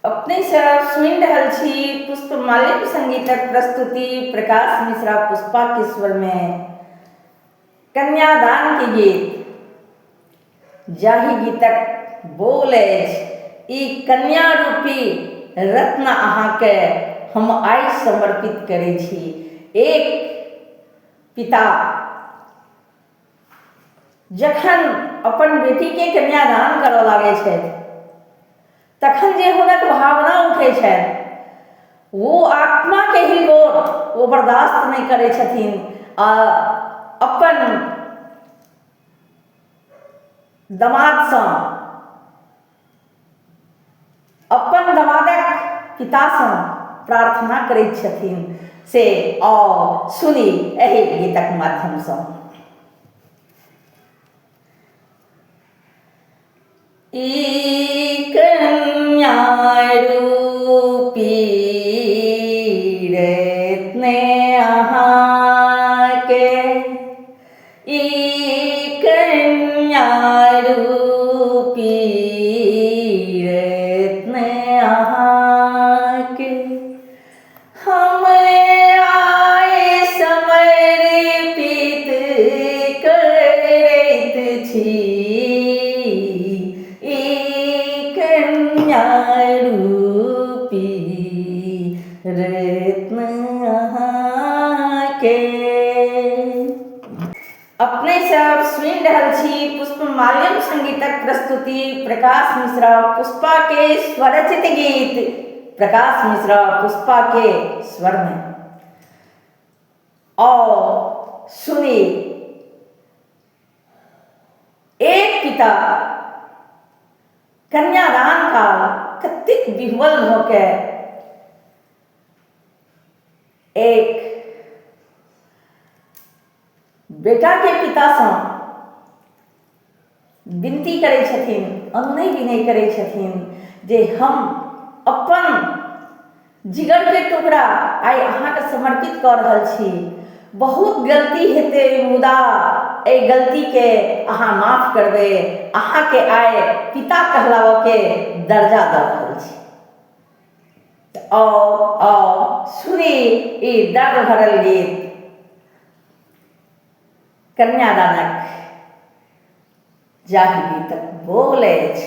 अपने सब सुनि रहल छी पुष्पमाल्य संगीतक प्रस्तुति प्रकाश मिश्रा पुष्पा के स्वर में कन्यादान के गीत। जाहि गीतक बोल अछि ई कन्या रूपी रत्न अहाँके हम आइ समर्पित करै छी। एक पिता जखन अपन बेटीके कन्यादान करऽ लागै छथि तखन जे हुनक भावना उठै छनि वो आत्मा के हिलोर वो बर्दाश्त नहीं करै छथिन आ अपन दमादसँ अपन दमादक पितासँ प्रार्थना करैत छथिन से आओ सुनी एहि गीतक माध्यमसँ। ई कन्या रूपी रत्न अहाँके ई कन्या रूपी रत्न अहाँके हम आइ समर्पित करैत छी। रूपी रत्न अहाँके अपने सब सुनि रहल छी पुष्पमाल्य संगीतक प्रस्तुति प्रकाश मिश्रा पुष्पा के स्वरचित गीत। प्रकाश मिश्रा पुष्पा के स्वर में और सुनी एक पिता कन्यादान का कतेक विह्वल भ के एक बेटा के पितासँ विनती करै छथिन, अनुनय विनय करै छथिन जे हम अपन जिगर के टुकड़ा आइ अहाँके समर्पित कऽ रहल छी। बहुत गलती हेतै मुदा एहि गलती के अहाँ माफ करबै। अहाँके आइ पिता कहलावऽ के दर्जा दऽ रहल छी। आओ सुनी ई दर्द भरल गीत कन्यादानक। जाहि गीतक बोल अछि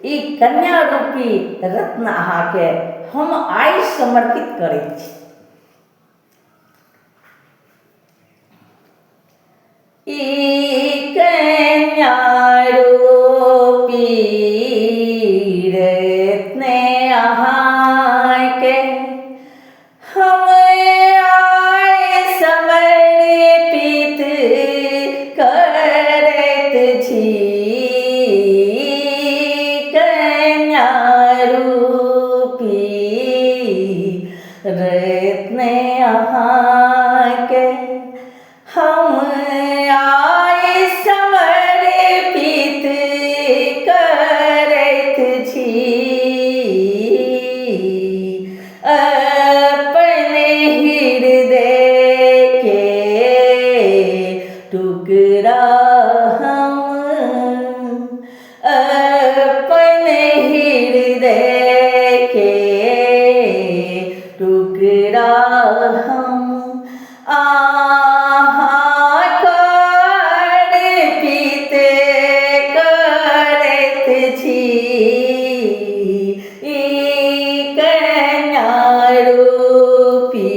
ई कन्या रूपी रत्न अहाँके हम आइ समर्पित करैत छी। ई कन्या रूपी रत्न अहाँके हम आइ समर्पित करैत छी। कन्या रूपी रत्न अहाँके हम आइ समर्पित करैत छी। अपन हृदय के टुकड़ा हम अपन हृदय के टुकड़ा हम अर्पित करैत छी। ई कन्या रूपी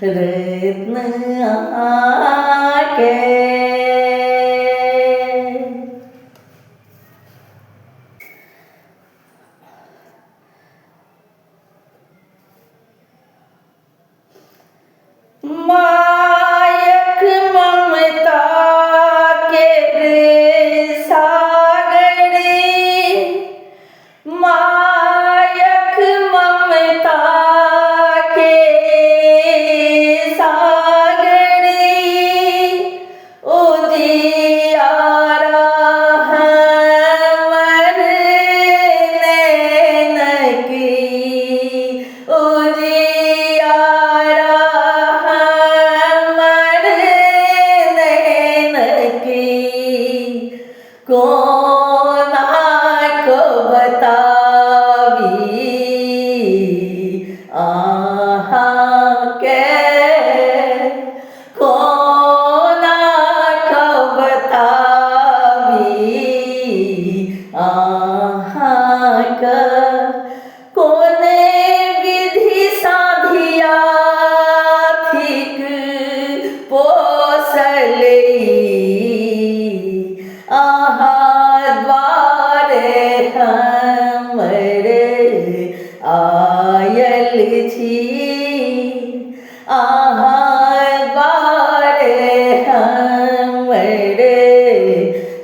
रत्न अहाँके। मायक ममता के सागरी मायक ममता के सागरी उजियारा हमर नैनक उजियारा हमर नैनक कोना को बताबी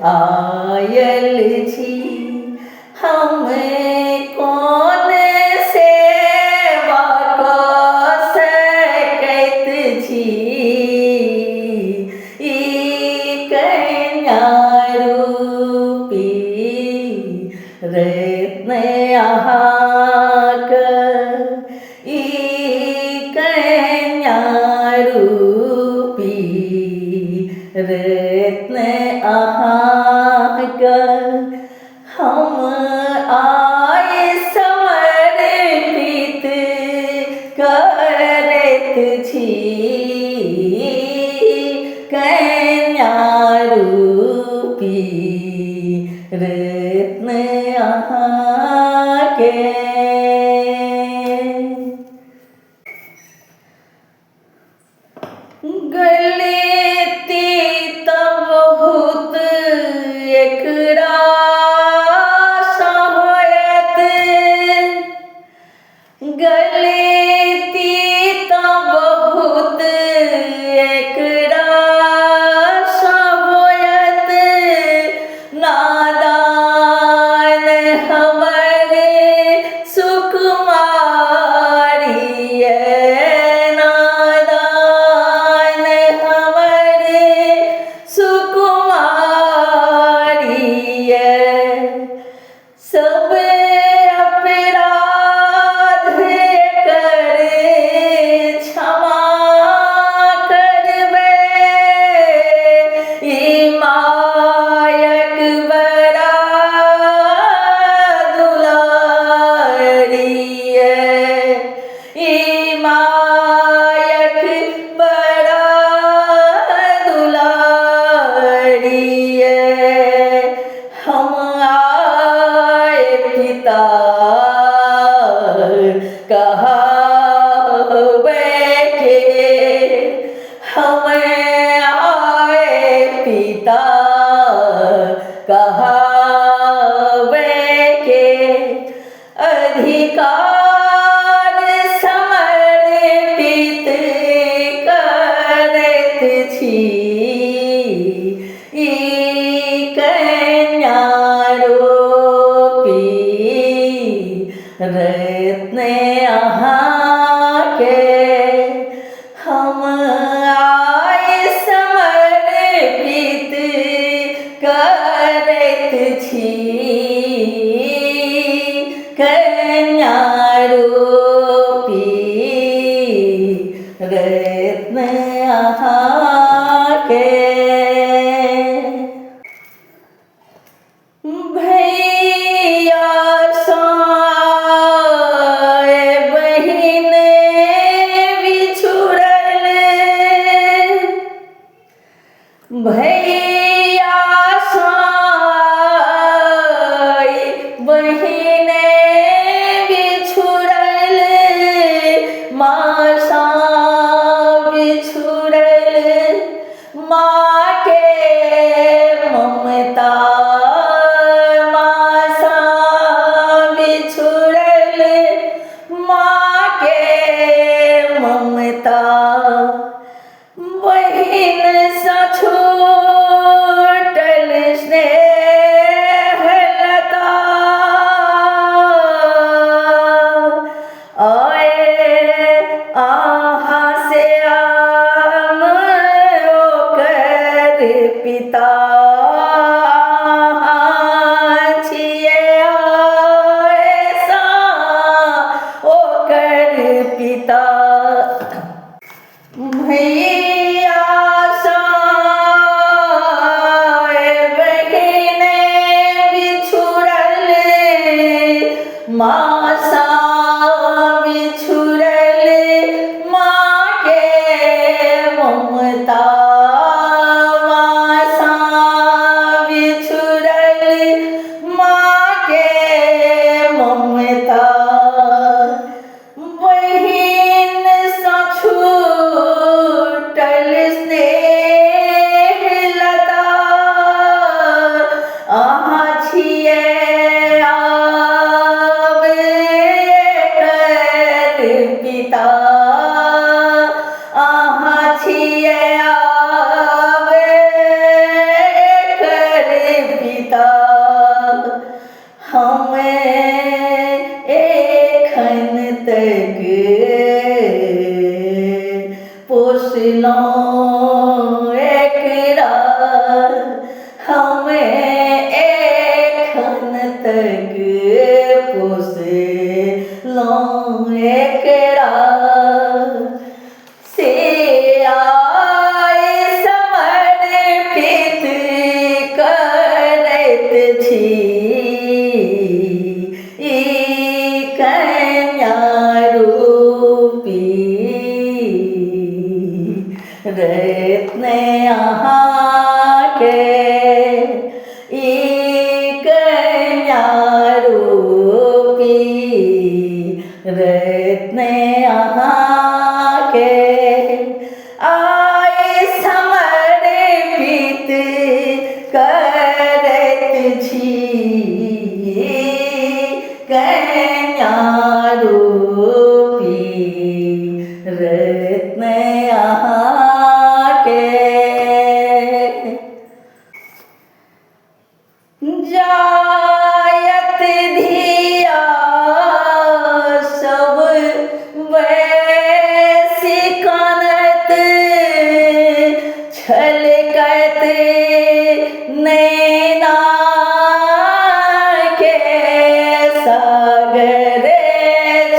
आयल छी। हम कोन सेवा कऽ सकैत छी, ई कन्या रूपी रत्न अहाँक, ई कन्या रूपी रत्न अहाँक। हम आइ समर्पित करैत छी, कन्या रूपी रत्न अहाँके। गलती तऽ बहुत एकरा सँ होयत, गलती तऽ बहुत एकरा सँ होयत। नादान हमर सुकुमारी ये, नादान हमर सुकुमारी ये। सब अपराध कर क्षमा करबै, ई मायक बड़ा दुलारी ये, ई मायक बड़ा दुलारी ये। हम आए पिता कहबै के, हम आए पिता कहबै के। अधिकार समर्पित करैत छी, ई कन्या रूपी रत्न अहाँके। हम आइ समर्पित करैत छी, कन्या रूपी रत्न अहाँके। भैया सँ बहिन बिछुड़ल, भैया सँ बहिन बिछुड़ल, माँ सँ बिछुड़ल। माँ के ममता, माँ सँ बिछुड़ल, माँ के ममता। बहिन सँ छूटल स्नेह लता, आए अहाँ से हम ओकर पिता। अहाँ छियै ऐसा ओकर पिता। भैया सँ बहिन बिछुड़ल, माँ सँ बिछुड़ल, माँ के ममता। माँ सँ बिछुड़ल, माँ के ममता। बहिन सँ छूटल स्नेह लता, अहाँ छियै आब पिता हमें एखन तक पोसलहुँ एकरा, हमें एखन तक पोसलहुँ एकरा। से आइ समर्पित करैत छी ई कन्या रूपी रत्न अहाँके, ई कन्या रूपी रत्न अहाँके आइ समर्पित करैत छी कन्या रूपी रत्न अहाँके। जायत धिया सब वैसी कानत, छलकत नैना के सागर,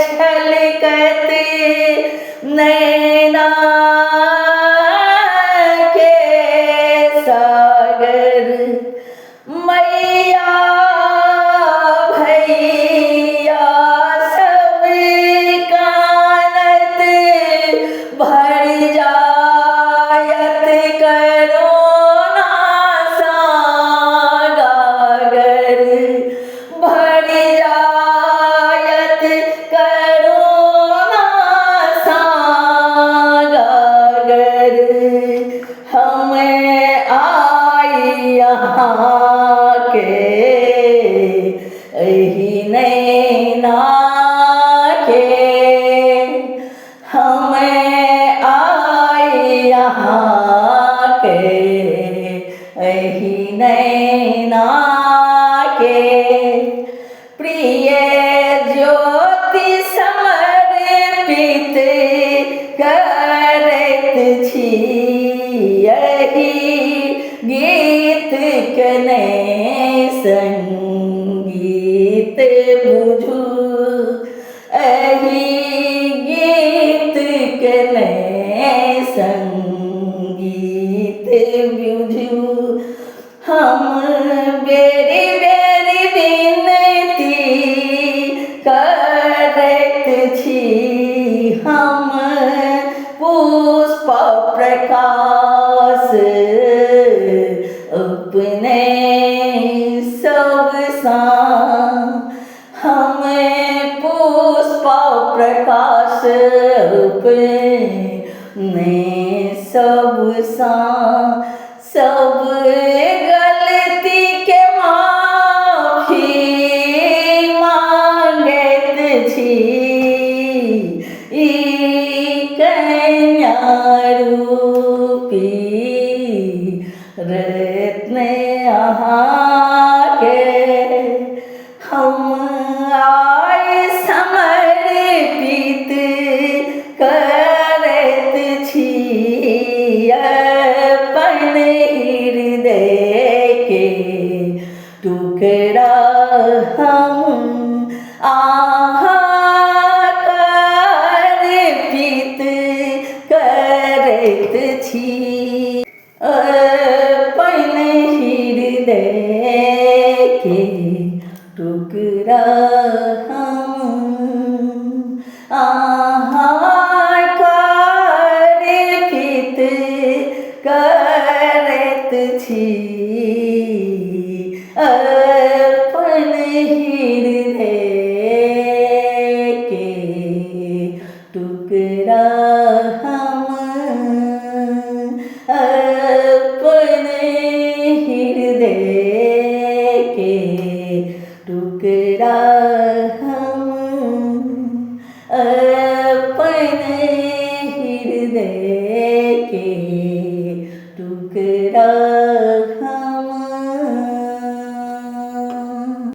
छलकत नैना के सागर। मैया भैया सब कानत भर जायत करुणा सागर, भर जायत करुणा सागर। हमें आई यहाँ के एहि नैना के, हमें आई यहाँ के एहि नैना के। प्रिय ज्योति समर्पित करैत छी एहि गीत कने संगीत बुझू, एहि गीत कने संगीत बुझू। हम बेरी बेरी विनती करैत छी, हम पुष्प प्रकाश अपने सब सा, हमें पुष्प प्रकाश अपने सब सा। सब गलती के माफी मांगैत छी ई कन्या रूपी रत्न अहाँके। हम आइ समर्पित करैत छी अपन हृदय के टुकड़ा, हम अहाँक अर्पित करैत छी अपन हृदय के टुकड़ा। हम अहाँक अर्पित करैत छी अपन हृदय के टुकड़ा। हम अपन हृदय के टुकड़ा। हम